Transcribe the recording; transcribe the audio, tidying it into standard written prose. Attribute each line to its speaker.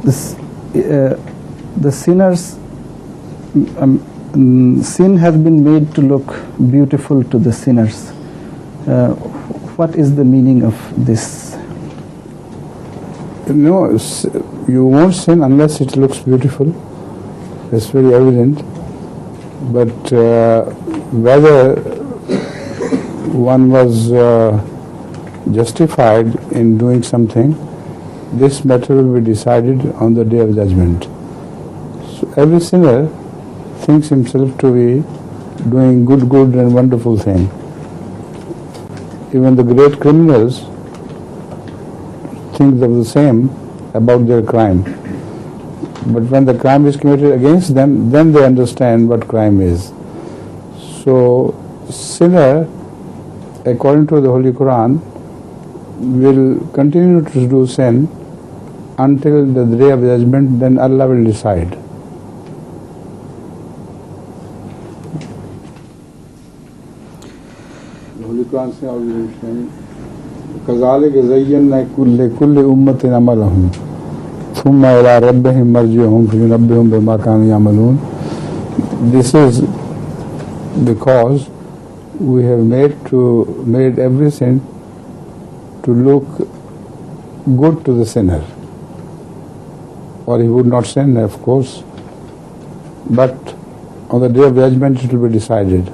Speaker 1: the sinners, sin has been made to look beautiful to the sinners. What is the meaning of this?
Speaker 2: No, you won't sin unless it looks beautiful. It's very evident. But whether one was justified in doing something, this matter will be decided on the day of judgment. So every sinner thinks himself to be doing good and wonderful thing. Even the great criminals think of the same about their crime. But when the crime is committed against them, then they understand what crime is. So sinner, according to the Holy Quran, will continue to do sin until the day of judgment, then Allah will decide. The Holy Quran says, كَذَلِكَ زَيَّنَّا لِكُلِّ أُمَّةٍ عَمَلَهُمْ ثُمَّ إِلَىٰ رَبِّهِمْ مَرْجِعُهُمْ فَيُنَبِّئُهُم بِمَا كَانُوا يَعْمَلُونَ. This is because we have made everything to look good to the sinner, or he would not sin, of course, but on the day of judgment it will be decided.